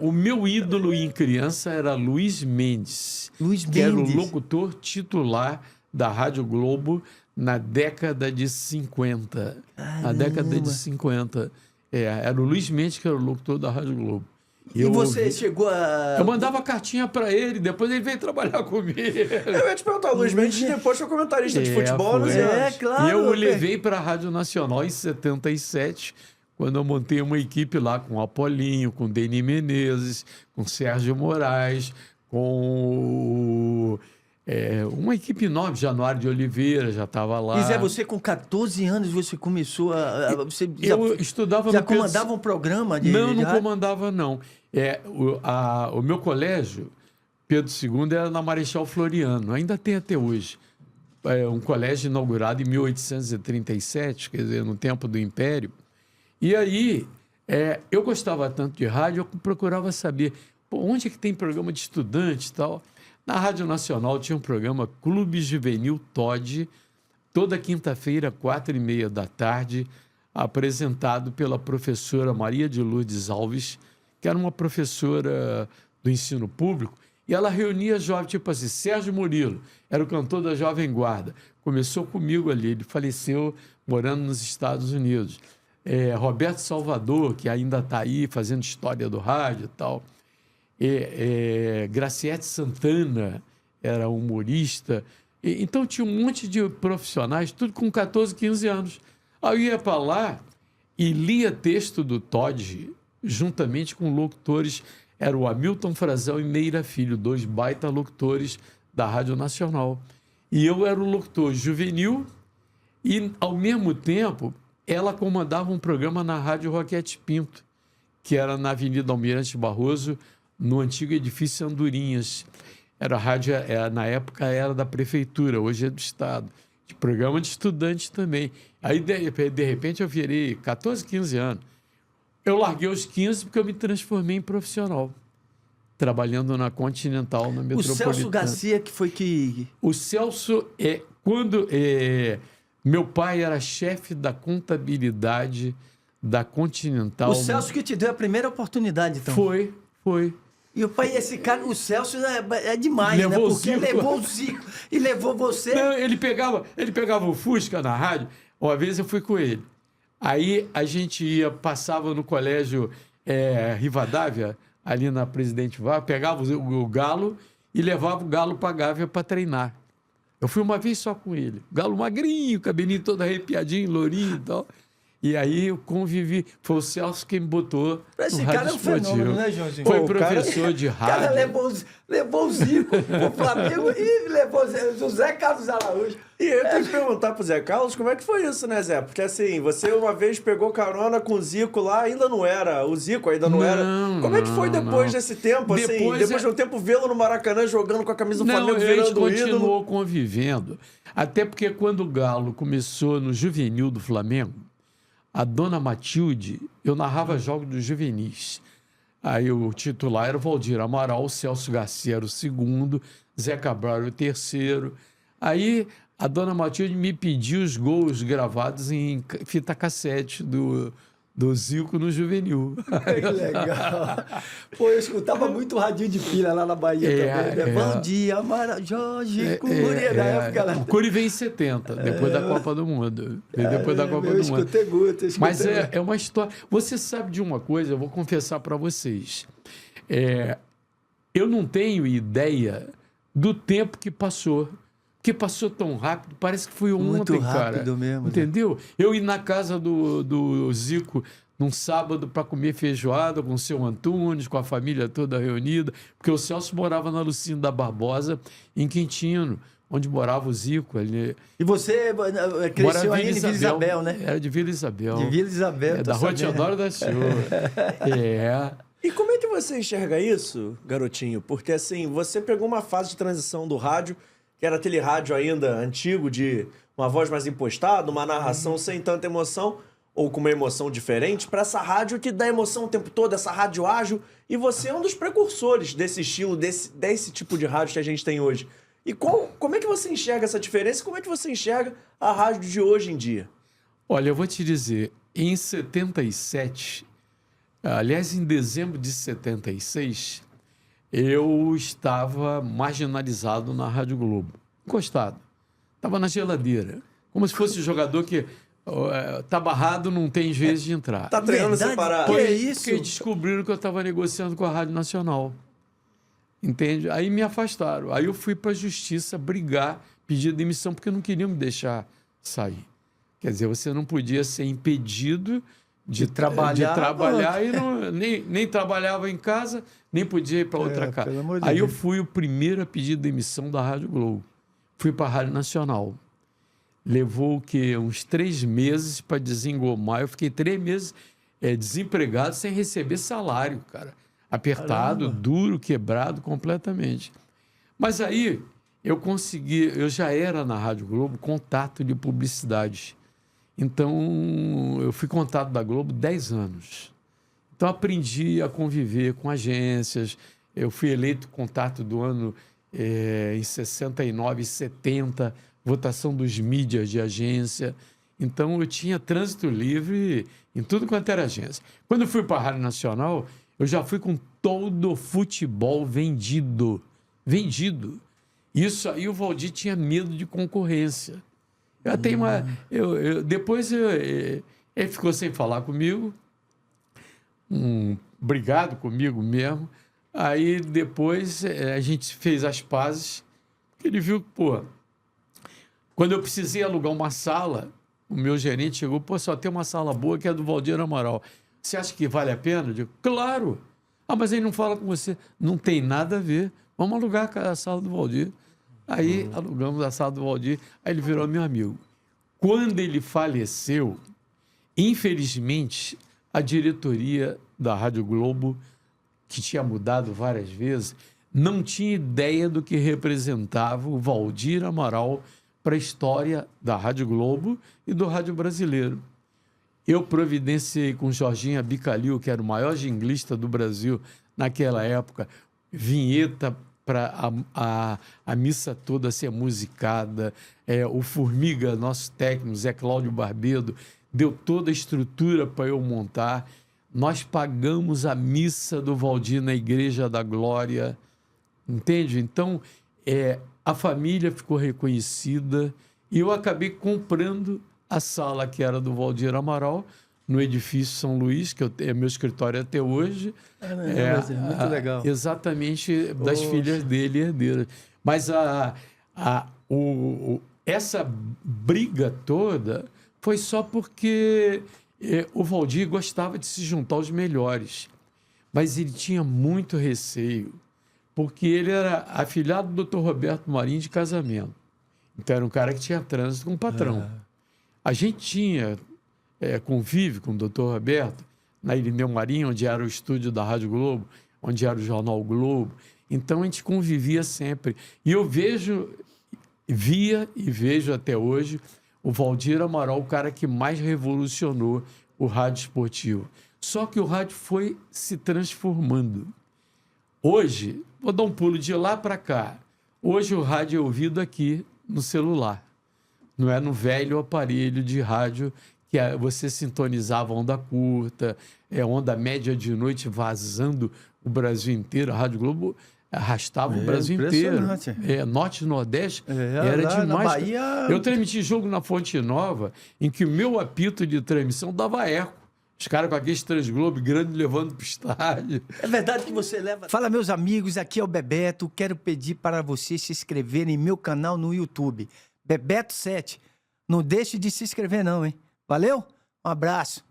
O meu ídolo em criança era Luiz Mendes, Luiz que era o Mendes. locutor titular da Rádio Globo na década de 50. Na década de Caramba. 50. Era o Luiz Mendes que era o locutor da Rádio Globo. E você chegou a... Eu mandava cartinha para ele, depois ele veio trabalhar comigo. Eu ia te perguntar, Luiz Mendes depois foi comentarista de futebol, foi. né? claro. E eu o levei para a Rádio Nacional em 77, quando eu montei uma equipe lá com o Apolinho, com o Denis Menezes, com o Sérgio Moraes, com uma equipe nova, Januário de Oliveira, já estava lá. E Zé, você com 14 anos, você começou você Eu estudava já no comandava um programa de... Não, de não rádio? comandava, não. O meu colégio, Pedro II, era na Marechal Floriano, ainda tem até hoje. Um colégio inaugurado em 1837, quer dizer, no tempo do Império. E aí, eu gostava tanto de rádio, eu procurava saber onde é que tem programa de estudante e tal. Na Rádio Nacional tinha um programa Clube Juvenil Todd, toda quinta-feira, 4h30 da tarde, apresentado pela professora Maria de Lourdes Alves, que era uma professora do ensino público, e ela reunia jovens, tipo assim, Sérgio Murilo, era o cantor da Jovem Guarda, começou comigo ali, ele faleceu morando nos Estados Unidos. Roberto Salvador, que ainda está aí fazendo história do rádio e tal. Graciete Santana era humorista. Então tinha um monte de profissionais, tudo com 14, 15 anos. Aí eu ia para lá e lia texto do Todd, juntamente com locutores, era o Hamilton Frazão e Meira Filho, 2 baita locutores da Rádio Nacional. E eu era o locutor juvenil e, ao mesmo tempo, ela comandava um programa na Rádio Roquete Pinto, que era na Avenida Almirante Barroso, no antigo edifício Andorinhas. Era a rádio, na época era da prefeitura, hoje é do Estado. De programa de estudante também. Aí, de repente, eu virei 14, 15 anos. Eu larguei os 15 porque eu me transformei em profissional, trabalhando na Continental, na Metropolitana. O Celso Garcia, que foi que... O Celso, meu pai era chefe da contabilidade da Continental. O Celso que te deu a primeira oportunidade, então. Foi. E o pai, esse cara, o Celso é demais, Levou né? o Porque Zico. levou o Zico e levou você. Não, ele pegava o Fusca na rádio. Uma vez eu fui com ele. Aí a gente passava no colégio Rivadavia, ali na Presidente Vargas, pegava o Galo e levava o Galo para a Gávea para treinar. Eu fui uma vez só com ele. Galo magrinho, cabelinho todo arrepiadinho, lourinho e tal. E aí eu convivi. Foi o Celso quem me botou Esse no cara rádio é um fenômeno, esportivo. né, Joãozinho? Foi Pô, professor de O cara rádio. levou o Zico pro Flamengo e levou o Zé Carlos Araújo. E eu tenho que perguntar pro Zé Carlos como é que foi isso, né, Zé? Porque assim, você uma vez pegou carona com o Zico lá, ainda não era. O Zico ainda não era. Como é que foi depois desse tempo, assim? Depois de um tempo vê-lo no Maracanã jogando com a camisa do Flamengo, a gente virando ídolo. continuou convivendo. Até porque quando o Galo começou no juvenil do Flamengo, a dona Matilde, eu narrava jogos dos juvenis. Aí o titular era o Valdir Amaral, o Celso Garcia era o segundo, Zé Cabral era o terceiro. Aí a dona Matilde me pediu os gols gravados em fita cassete do Zico no juvenil. Que legal. Pô, eu escutava muito radinho de pilha lá na Bahia também. Né? Bom dia, Jorge Cury, na época lá. O Cury veio em 70, depois da Copa do Mundo. Depois da Copa do Mundo. Escutei muito. Mas é uma história... Você sabe de uma coisa, eu vou confessar para vocês. Eu não tenho ideia do tempo que passou. Porque passou tão rápido, parece que foi Muito ontem, cara. rápido mesmo. Entendeu? Eu ir na casa do Zico num sábado para comer feijoada com o seu Antunes, com a família toda reunida, porque o Celso morava na Lucinda da Barbosa, em Quintino, onde morava o Zico. Ele... E você cresceu aí em Vila Isabel, né? Era de Vila Isabel. De Vila Isabel. Da Rua Teodoro da Silva. E como é que você enxerga isso, garotinho? Porque assim, você pegou uma fase de transição do rádio, que era aquele rádio ainda antigo, de uma voz mais impostada, uma narração sem tanta emoção, ou com uma emoção diferente, para essa rádio que dá emoção o tempo todo, essa rádio ágil, e você é um dos precursores desse estilo, desse tipo de rádio que a gente tem hoje. E como é que você enxerga essa diferença e como é que você enxerga a rádio de hoje em dia? Olha, eu vou te dizer, em 77, Aliás, em dezembro de 76, eu estava marginalizado na Rádio Globo, encostado. Estava na geladeira, como se fosse jogador que está barrado, não tem vez de entrar. Tá treinando Verdade? separado. Que é isso? Porque descobriram que eu estava negociando com a Rádio Nacional. Entende? Aí me afastaram. Aí eu fui para a justiça brigar, pedir demissão, porque não queriam me deixar sair. Quer dizer, você não podia ser impedido de trabalhar e nem trabalhava em casa, nem podia ir para outra casa. pelo amor de Aí eu Deus. fui o primeiro a pedir demissão da Rádio Globo. Fui para a Rádio Nacional. Levou o quê? Uns 3 meses para desengomar. Eu fiquei 3 meses desempregado, sem receber salário, cara. Apertado, Caramba. duro, quebrado completamente. Mas aí eu já era na Rádio Globo contato de publicidade. Então, eu fui contato da Globo 10 anos. Então, aprendi a conviver com agências. Eu fui eleito contato do ano em 69 e 70, votação dos mídias de agência. Então, eu tinha trânsito livre em tudo quanto era agência. Quando eu fui para a Rádio Nacional, eu já fui com todo o futebol vendido. Vendido. Isso aí o Valdir tinha medo de concorrência. Eu tenho uma... depois ele ficou sem falar comigo, brigado comigo mesmo. Aí depois a gente fez as pazes, porque ele viu que, pô, quando eu precisei alugar uma sala, o meu gerente chegou, pô, só tem uma sala boa que é do Valdir Amaral. Você acha que vale a pena? Eu digo, claro. Ah, mas ele não fala com você. Não tem nada a ver. Vamos alugar a sala do Valdir. Aí alugamos a sala do Valdir, aí ele virou meu amigo. Quando ele faleceu, infelizmente, a diretoria da Rádio Globo, que tinha mudado várias vezes, não tinha ideia do que representava o Valdir Amaral para a história da Rádio Globo e do Rádio Brasileiro. Eu providenciei com Jorginho Abicalil, que era o maior jinglista do Brasil naquela época, vinheta para a missa toda ser musicada. O Formiga, nosso técnico, Zé Cláudio Barbedo, deu toda a estrutura para eu montar. Nós pagamos a missa do Valdir na Igreja da Glória, entende? Então, a família ficou reconhecida e eu acabei comprando a sala que era do Valdir Amaral, no edifício São Luís, que é meu escritório até hoje. Muito legal. Exatamente, das filhas dele, herdeiras. Mas essa briga toda foi só porque o Valdir gostava de se juntar aos melhores. Mas ele tinha muito receio, porque ele era afilhado do Dr. Roberto Marinho de casamento. Então era um cara que tinha trânsito com o patrão. A gente tinha convívio com o Dr. Roberto na Irineu Marinho, onde era o estúdio da Rádio Globo, onde era o Jornal Globo. Então a gente convivia sempre. E eu via e vejo até hoje o Valdir Amaral, o cara que mais revolucionou o rádio esportivo. Só que o rádio foi se transformando. Hoje, vou dar um pulo de lá para cá. Hoje o rádio é ouvido aqui no celular. Não é no velho aparelho de rádio que você sintonizava onda curta, onda média de noite vazando o Brasil inteiro. A Rádio Globo arrastava o Brasil inteiro. Norte e Nordeste era lá demais. Na Bahia... Eu transmiti jogo na Fonte Nova, em que o meu apito de transmissão dava eco. Os caras com aqueles Transglobo grande levando para o estádio. É verdade que você leva... Fala, meus amigos, aqui é o Bebeto. Quero pedir para vocês se inscreverem em meu canal no YouTube. Bebeto 7. Não deixe de se inscrever não, hein? Valeu? Um abraço.